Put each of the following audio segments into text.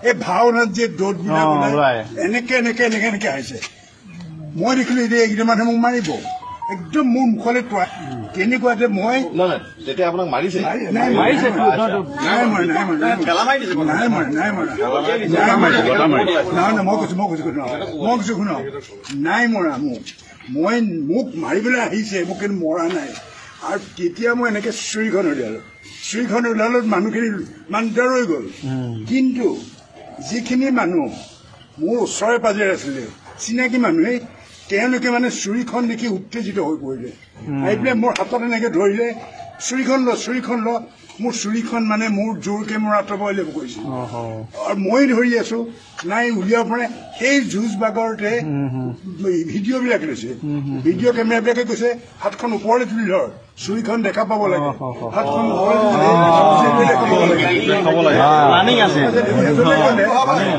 এই ভাওনাত যে দৌত বিলাক এনেকে এনেকে এনেকে এনেকে আহিছে মই দেখিলো এতিয়া এইকেইটা মানুহে মোক মাৰিব একদম মোৰ মুখলৈ তোৱা তেনেকুৱাতে মই তেতিয়া আপোনাক মাৰিছে মই কৈছো শুন নাই মৰা মোক মাৰিবলৈ আহিছে মোক কিন্তু মৰা নাই আৰু তেতিয়া মই এনেকে চুৰিখন উলিয়ালো মানুহখিনি মানুহ ৰৈ গ'ল কিন্তু যিখিনি মানুহ মোৰ ওচৰে পাজৰে আছিলে চিনাকি মানুহে তেওঁলোকে মানে চুৰিখন দেখি উত্তেজিত হৈ পৰিলে আহি পেলাই মোৰ হাতত এনেকে ধৰিলে চুৰিখন ল মোৰ চুৰিখন মানে মোৰ জোৰকে মোৰ আঁতৰাব উলিয়াব কৈছিল আৰু মই ধৰি আছো নাই উলিয়াব পাৰে সেই যুঁজ বাগৰতে ভিডিঅ' বিলাক লৈছে ভিডিঅ' কেমেৰা বিলাকে কৈছে হাতখন ওপৰলৈ তুলি ধৰ চুৰিখন দেখা পাব লাগে হাতখন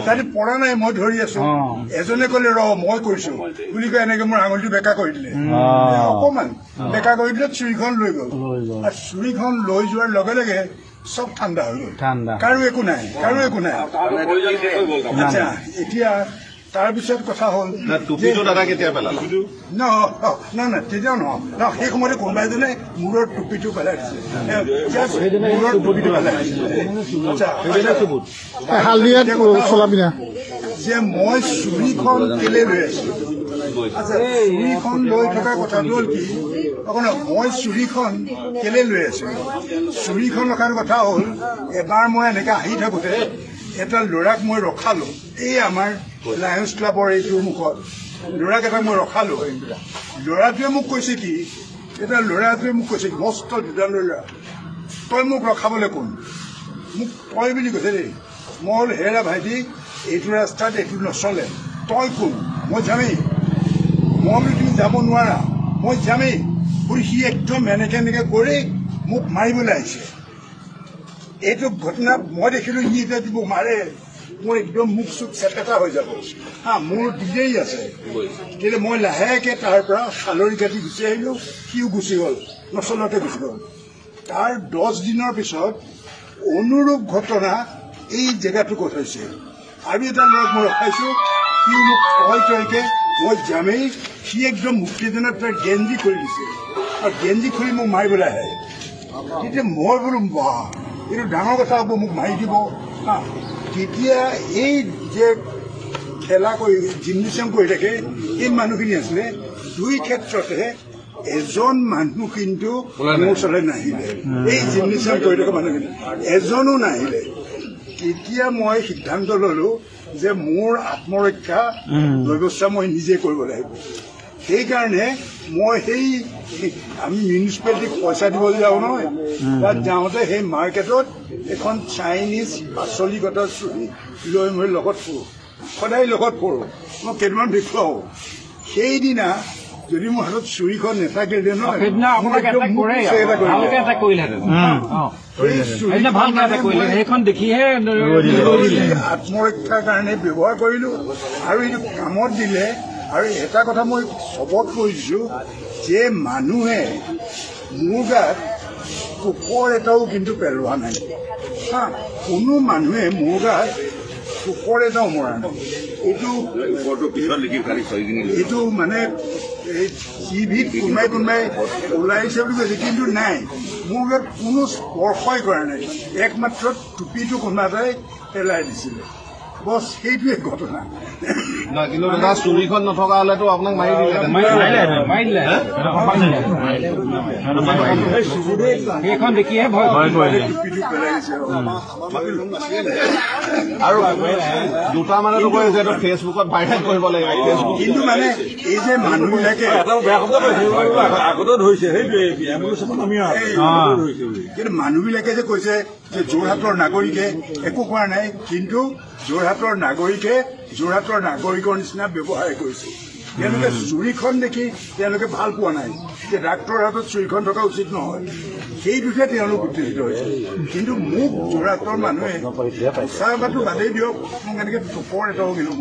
তাতে পৰা নাই মই ধৰি আছো এজনে কলে ৰ মই কৰিছো বুলি কৈ এনেকে মোৰ আঙুলিটো বেকা কৰি দিলে অকমান বেকা কৰি দিলে চুৰিখন লৈ গ'ল আৰু চুৰিখন লৈ যোৱাৰ লগে লগে সব ঠাণ্ডা হৈ গ'ল কাৰো একো নাই আচ্ছা এতিয়া তাৰপিছত কথা হ'ল টুপিটো দাদা কেতিয়া পেলালে নহয় তেতিয়াও নহয় সেই সময়তে কোনোবা এজনে মূৰৰ টুপিটো পেলাই দিছে মূৰৰ টুপিটো পেলাই দিছে যে মই চুৰিখন কেলে লৈ আছো আচ্ছা চুৰিখন লৈ থকা কথাটো হ'ল কি মই চুৰিখন কেলে লৈ আছো চুৰিখন ৰখাৰ কথা হ'ল এবাৰ মই এনেকে আহি থাকোতে এটা ল'ৰাক মই ৰখালো এই আমাৰ লায়ন্স ক্লাবৰ এইটো মুখত ল'ৰাক এটা মই ৰখালো ল'ৰাটোৱে মোক কৈছে কি মস্ত দুডালৰ ল'ৰা তই মোক ৰখাবলৈ কোন মোক তই বুলি কৈছে দেই মই বোলো হেৰা ভাইটি এইটো ৰাস্তাত এইটো নচলে তই কোন মই যামেই মই বোলো তুমি যাব নোৱাৰা মই যামেই বুলি সি একদম এনেকে এনেকে কৰি মোক মাৰিবলৈ আহিছে এইটো ঘটনা মই দেখিলো সি এতিয়া দিব মাৰে মোৰ একদম মুখ চুখ চেপেটা হৈ যাব মোৰ দিলেই আছে কিন্তু মই লাহেকে তাৰ পৰা খালৰি কাটি গুচি আহিলো সিও গুচি গ'ল নচলতে গুচি গ'ল তাৰ 10 দিনৰ পিছত অনুৰূপ ঘটনা এই জেগাটুকুত হৈছে আৰু এটা ল'ৰাক মই ৰখাইছো সি মোক তইকে মই যামেই সি একদম উত্তেজনাত তাৰ গেঞ্জি কৰি দিছে আৰু গেঞ্জি খুলি মোক মাৰিবলৈ আহে তেতিয়া মই বোলো বাহ এইটো ডাঙৰ কথা হ'ব মোক মাৰি দিব তেতিয়া এই যে খেলা কৰি জিমনেছিয়াম কৰি থাকে এই মানুহখিনি আছিলে দুই ক্ষেত্ৰতে এজন মানুহ কিন্তু মোৰ ওচৰলৈ নাহিলে এই জিমনেছিয়াম কৰি থকা মানুহখিনি এজনো নাহিলে তেতিয়া মই সিদ্ধান্ত ললো যে মোৰ আত্মৰক্ষা ব্যৱস্থা মই নিজে কৰিব লাগিব সেইকাৰণে মই আমি মিউনিচিপালিটিক পইচা দিবলৈ যাওঁ নহয় তাত যাওঁতে সেই মাৰ্কেটত এখন চাইনিজ পাচলি কটা চুৰি লৈ মই লগত ফুৰোঁ সদায় লগত ফুৰোঁ মই কেইটামান দেখুৱাওঁ সেইদিনা যদি মোৰ হাতত চুৰিখন নাথাকিলে আত্মৰক্ষাৰ কাৰণে ব্যৱহাৰ কৰিলো আৰু এইটো কামত দিলে আৰু এটা কথা মই চবত কৈছো যে মানুহে মোৰ গাত কুকুৰ এটাও কিন্তু পেলোৱা নাই কোনো মানুহে মোৰ গাত কুকুৰ এটাও মৰা নাই এইটো মানে টিভিত কোনোবাই ওলাইছে বুলি কৈছে কিন্তু নাই মোৰ গাত কোনো স্পৰ্শই কৰা নাই একমাত্ৰ টুপিটো কোনোবা এটাই পেলাই দিছিলে বস সেইটোৱে ঘটনা কিন্তু দাদা চুৰিখন নথকা হলেতো আপোনাক মাৰি দিলে সেইখন দেখিহে ভয় কৰিলে আৰু দুটা মানে কৈছে ফেচবুকত ভাইৰেল কৰিব লাগিব কিন্তু মানে এই যে মানুহবিলাকে আগতে ধৰিছে কিন্তু মানুহবিলাকে যে কৈছে যে যোৰহাটৰ নাগৰিকে একো কৰা নাই কিন্তু যোৰহাটৰ নাগৰিকে যোৰহাটৰ নাগৰিকৰ নিচিনা ব্যৱহাৰ কৰিছে তেওঁলোকে চুৰিখন দেখি তেওঁলোকে ভাল পোৱা নাই যে ডাক্তৰৰ হাতত চুৰিখন থকা উচিত নহয় সেইটোহে তেওঁলোক উত্তেজিত হৈছে কিন্তু মোক যোৰহাটৰ মানুহে সঁচাটো বাদেই দিয়ক মোক এনেকৈ টোপৰ এটাও কিন্তু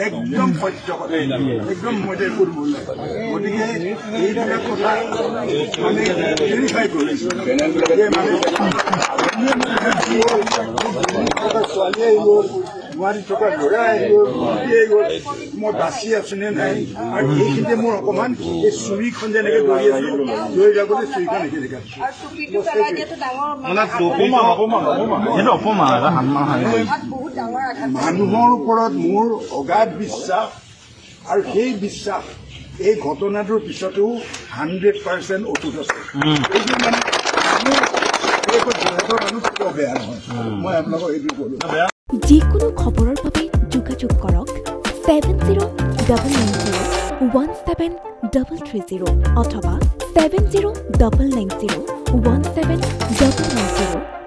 একদম সত্য কথা একদম মই একো ভুল নাই গতিকে এইবিলাক কথা মানে ভেৰিফাই কৰিছোঁ ছোৱালী আহিব গুৱাহাটীত থকা ল'ৰা আহিব মই বাচি আছো নে নাই আৰু এইখিনিতে মোৰ অকণমান এই চুৰিখন যেনেকৈ দৌৰি আছো দৌৰি যাবলৈ চুৰিখন দেখি দেখা মানুহৰ ওপৰত মোৰ অগাধ বিশ্বাস আৰু সেই বিশ্বাস এই ঘটনাটোৰ পিছতেও 100% অটুট আছে এইটো মানে মানুহ কিয় বেয়া নহয় মই আপোনালোকক এইটো কলো যিকোনো খবৰৰ বাবে যোগাযোগ কৰক 7099017330 অথবা 7099017990